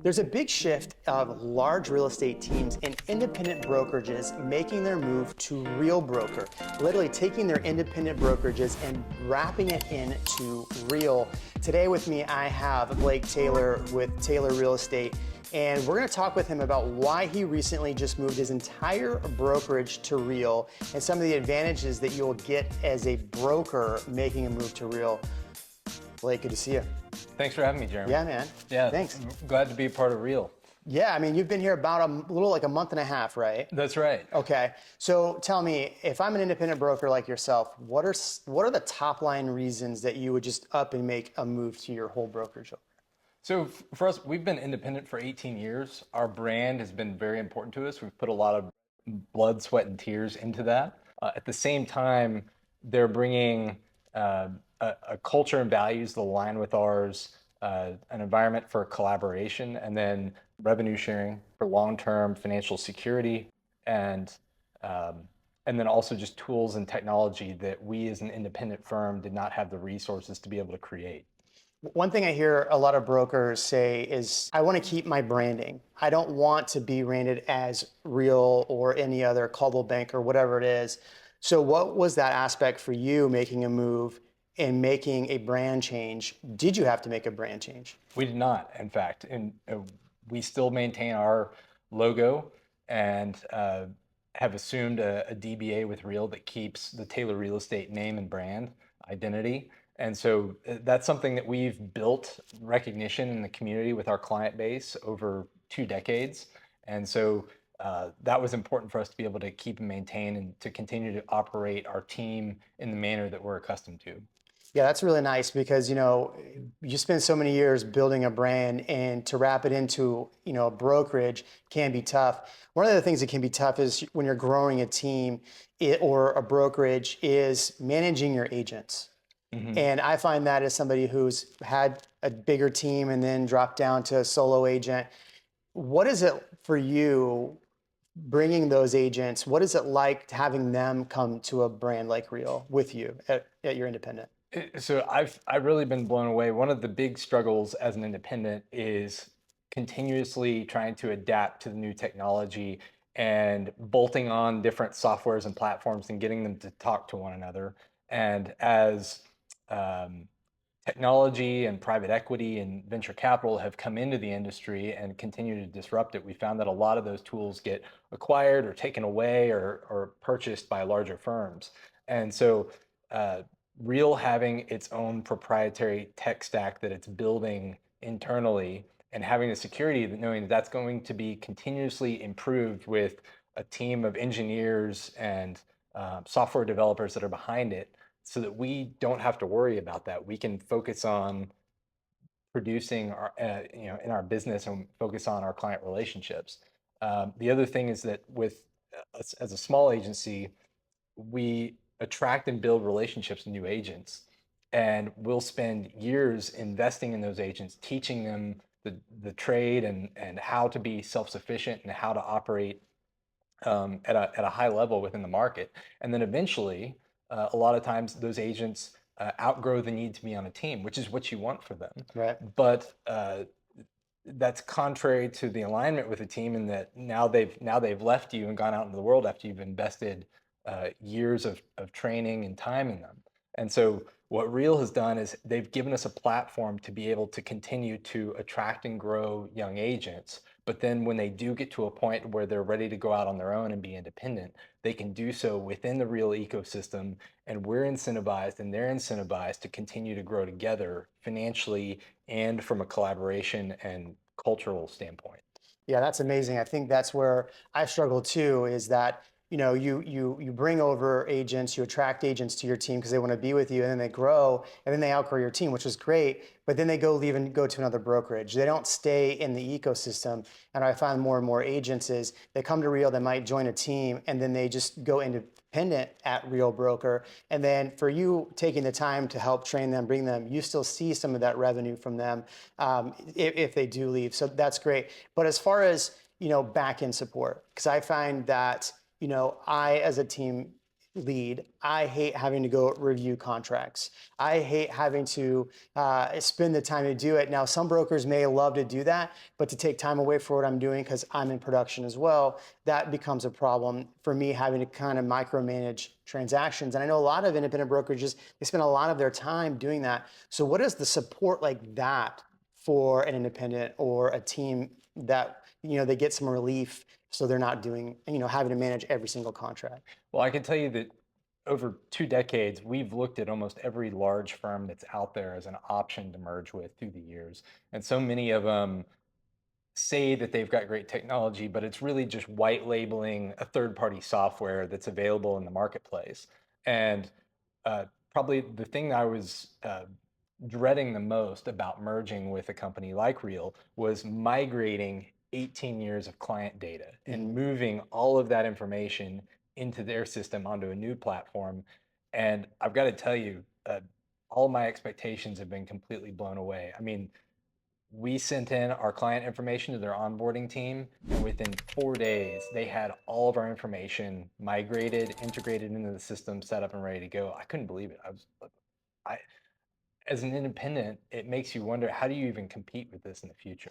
There's a big shift of large real estate teams and independent brokerages making their move to Real Broker, literally taking their independent brokerages and wrapping it into Real. Today with me, I have Blake Taylor with Taylor Real Estate, and we're going to talk with him about why he recently just moved his entire brokerage to Real and some of the advantages that you'll get as a broker making a move to Real. Blake, good to see you. Thanks for having me, Jeremy. Yeah, man. Yeah, thanks. I'm glad to be a part of Real. Yeah, I mean, you've been here about a little like a month and a half, right? That's right. Okay. So tell me, if I'm an independent broker like yourself, what are the top line reasons that you would just up and make a move to your whole brokerage? So for us, we've been independent for 18 years. Our brand has been very important to us. We've put a lot of blood, sweat, and tears into that. At the same time, they're bringing a culture and values that align with ours, an environment for collaboration, and then revenue sharing for long-term financial security, and then also just tools and technology that we as an independent firm did not have the resources to be able to create. One thing I hear a lot of brokers say is, I want to keep my branding. I don't want to be branded as Real or any other Coldwell Bank or whatever it is. So what was that aspect for you making a move and making a brand change? Did you have to make a brand change? We did not, in fact, and we still maintain our logo and have assumed a DBA with Real that keeps the Taylor Real Estate name and brand identity. And so that's something that we've built recognition in the community with our client base over 2 decades. And so that was important for us to be able to keep and maintain and to continue to operate our team in the manner that we're accustomed to. Yeah, that's really nice because, you spend so many years building a brand, and to wrap it into, a brokerage can be tough. One of the things that can be tough is when you're growing a team or a brokerage is managing your agents. Mm-hmm. And I find that as somebody who's had a bigger team and then dropped down to a solo agent, what is it for you bringing those agents? What is it like having them come to a brand like Real with you at your independent? So I've really been blown away. One of the big struggles as an independent is continuously trying to adapt to the new technology and bolting on different softwares and platforms and getting them to talk to one another. And as technology and private equity and venture capital have come into the industry and continue to disrupt it, we found that a lot of those tools get acquired or taken away or purchased by larger firms. And so Real having its own proprietary tech stack that it's building internally and having the security that knowing that that's going to be continuously improved with a team of engineers and software developers that are behind it, so that we don't have to worry about that. We can focus on producing our, in our business and focus on our client relationships. The other thing is that with us as a small agency, we attract and build relationships with new agents, and we'll spend years investing in those agents, teaching them the trade and how to be self-sufficient and how to operate at a high level within the market. And then eventually, a lot of times those agents outgrow the need to be on a team, which is what you want for them. Right. But that's contrary to the alignment with the team, in that now they've left you and gone out into the world after you've invested years of training and time in them. And so what Real has done is they've given us a platform to be able to continue to attract and grow young agents. But then when they do get to a point where they're ready to go out on their own and be independent, they can do so within the Real ecosystem. And we're incentivized and they're incentivized to continue to grow together financially and from a collaboration and cultural standpoint. Yeah, that's amazing. I think that's where I struggle too, is that you bring over agents, you attract agents to your team because they want to be with you, and then they grow, and then they outgrow your team, which is great. But then they leave and go to another brokerage. They don't stay in the ecosystem. And I find more and more agents is they come to Real, they might join a team, and then they just go independent at Real Broker. And then for you taking the time to help train them, bring them, you still see some of that revenue from them if they do leave. So that's great. But as far as back end support, because I find that I, as a team, lead. I hate having to go review contracts. I hate having to spend the time to do it. Now, some brokers may love to do that, but to take time away for what I'm doing because I'm in production as well, that becomes a problem for me having to kind of micromanage transactions. And I know a lot of independent brokerages, they spend a lot of their time doing that. So what is the support like that for an independent or a team that, they get some relief so they're not doing, having to manage every single contract? Well, I can tell you that over 2 decades, we've looked at almost every large firm that's out there as an option to merge with through the years. And so many of them say that they've got great technology, but it's really just white labeling a third-party software that's available in the marketplace. And probably the thing I was dreading the most about merging with a company like Real was migrating 18 years of client data and Mhm. moving all of that information into their system onto a new platform. And I've got to tell you, all my expectations have been completely blown away. I mean, we sent in our client information to their onboarding team, and within 4 days, they had all of our information migrated, integrated into the system, set up, and ready to go. I couldn't believe it. I, as an independent, it makes you wonder, how do you even compete with this in the future?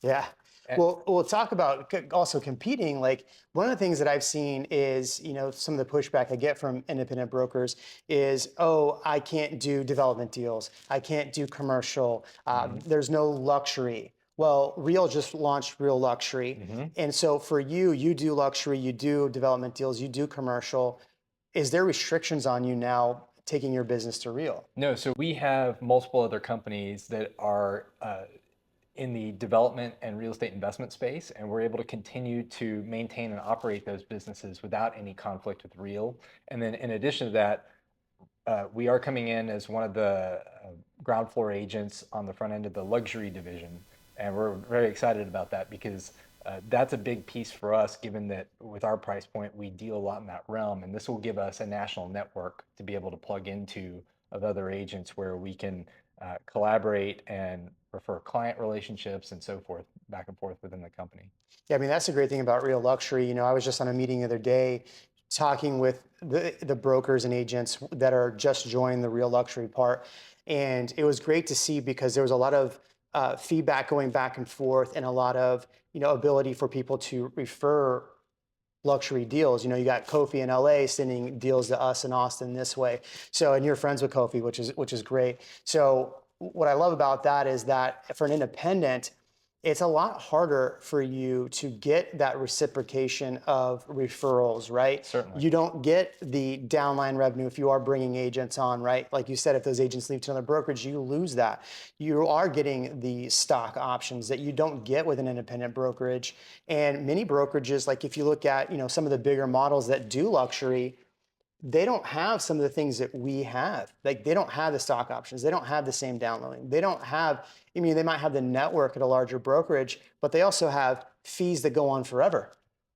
Yeah. And Well, we'll talk about also competing. Like one of the things that I've seen is, some of the pushback I get from independent brokers is, oh, I can't do development deals. I can't do commercial. Mhm, There's no luxury. Well, Real just launched Real Luxury. mhm. And so for you, you do luxury, you do development deals, you do commercial. Is there restrictions on you now taking your business to Real? No, so we have multiple other companies that are in the development and real estate investment space, and we're able to continue to maintain and operate those businesses without any conflict with Real. And then in addition to that, we are coming in as one of the ground floor agents on the front end of the luxury division. And we're very excited about that because that's a big piece for us, given that with our price point, we deal a lot in that realm. And this will give us a national network to be able to plug into of other agents where we can collaborate and refer client relationships and so forth back and forth within the company. Yeah, I mean, that's the great thing about Real Luxury. I was just on a meeting the other day talking with the brokers and agents that are just joining the Real Luxury part. And it was great to see because there was a lot of feedback going back and forth and a lot of, ability for people to refer luxury deals. You got Kofi in LA sending deals to us in Austin this way. So, and you're friends with Kofi, which is great. So what I love about that is that for an independent, it's a lot harder for you to get that reciprocation of referrals, right? Certainly. You don't get the downline revenue if you are bringing agents on, right? Like you said, if those agents leave to another brokerage, you lose that. You are getting the stock options that you don't get with an independent brokerage. And many brokerages, like if you look at, some of the bigger models that do luxury, they don't have some of the things that we have. Like they don't have the stock options. They don't have the same downloading. They don't have, they might have the network at a larger brokerage, but they also have fees that go on forever,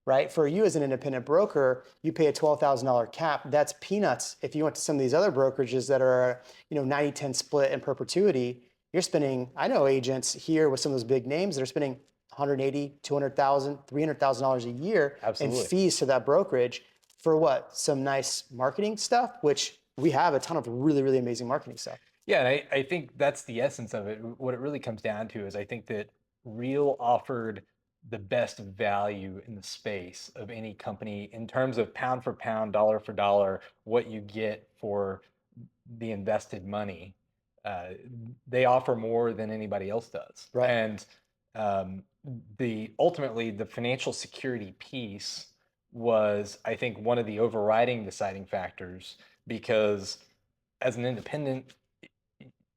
right? For you as an independent broker, you pay a $12,000 cap. That's peanuts. If you went to some of these other brokerages that are, 90-10 split in perpetuity, you're spending, I know agents here with some of those big names that are spending 180, 200,000, $300,000 a year in Absolutely. fees to that brokerage for what? Some nice marketing stuff, which we have a ton of really, really amazing marketing stuff. Yeah, and I think that's the essence of it. What it really comes down to is I think that Real offered the best value in the space of any company in terms of pound for pound, dollar for dollar, what you get for the invested money. Uh, they offer more than anybody else does. Right. And um, ultimately the financial security piece was, I think, one of the overriding deciding factors because as an independent,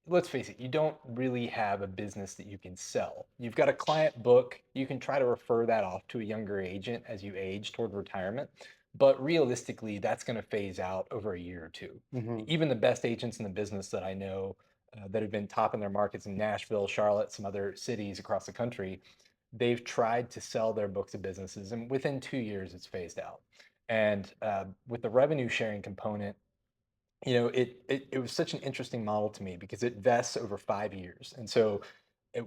let's face it, you don't really have a business that you can sell. You've got a client book. You can try to refer that off to a younger agent as you age toward retirement. But realistically, that's going to phase out over a year or two. Hmm. Even the best agents in the business that I know that have been top in their markets in Nashville, Charlotte, some other cities across the country, they've tried to sell their books of businesses, and within 2 years, it's phased out. And with the revenue sharing component, it was such an interesting model to me because it vests over 5 years. And so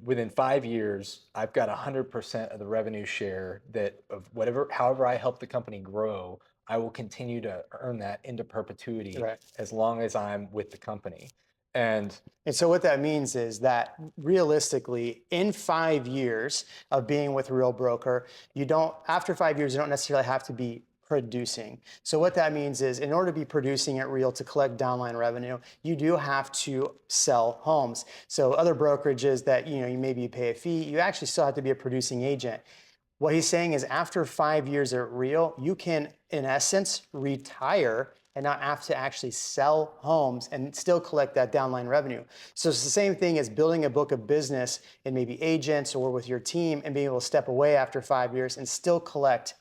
within 5 years, I've got 100% of the revenue share that of whatever, however I help the company grow, I will continue to earn that into perpetuity Right. as long as I'm with the company. And And so what that means is that realistically, in 5 years of being with a real broker, after 5 years, you don't necessarily have to be producing. So what that means is in order to be producing at real to collect downline revenue, you do have to sell homes. So other brokerages that, you maybe pay a fee, you actually still have to be a producing agent. What he's saying is after 5 years at real, you can, in essence, retire and not have to actually sell homes and still collect that downline revenue. So it's the same thing as building a book of business in maybe agents or with your team and being able to step away after 5 years and still collect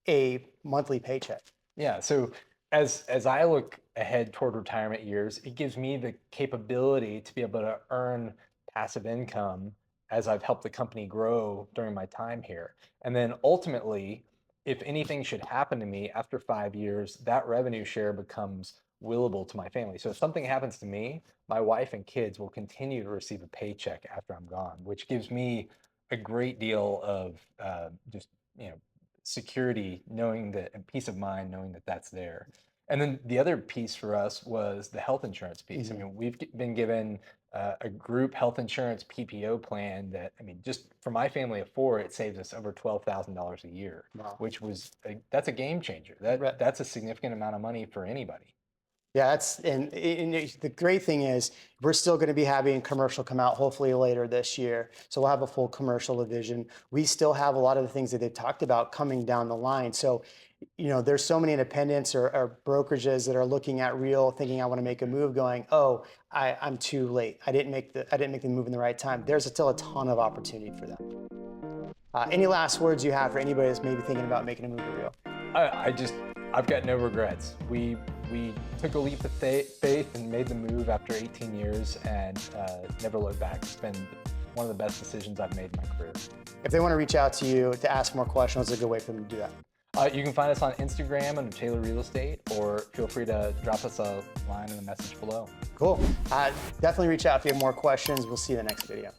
a monthly paycheck. yeah, so as I look ahead toward retirement years, it gives me the capability to be able to earn passive income as I've helped the company grow during my time here. And then ultimately, if anything should happen to me after 5 years, that revenue share becomes willable to my family. So if something happens to me, my wife and kids will continue to receive a paycheck after I'm gone, which gives me a great deal of just, you know, security, knowing that, and peace of mind, knowing that that's there. And then the other piece for us was the health insurance piece. I mean, we've been given a group health insurance PPO plan that, I mean, just for my family of four, it saves us over $12,000 a year, Wow. which was that's a game changer. Right. That's a significant amount of money for anybody. Yeah, and the great thing is we're still going to be having commercial come out hopefully later this year. So we'll have a full commercial division. We still have a lot of the things that they've talked about coming down the line. So, there's so many independents or brokerages that are looking at real, thinking I want to make a move, going, oh, I'm too late. I didn't make the move in the right time. There's still a ton of opportunity for them. Any last words you have for anybody that's maybe thinking about making a move to real? I've got no regrets. We took a leap of faith and made the move after 18 years and never looked back. It's been one of the best decisions I've made in my career. If they want to reach out to you to ask more questions, it's a good way for them to do that. You can find us on Instagram under Taylor Real Estate, or feel free to drop us a line in the message below. Cool. Definitely reach out if you have more questions. We'll see you in the next video.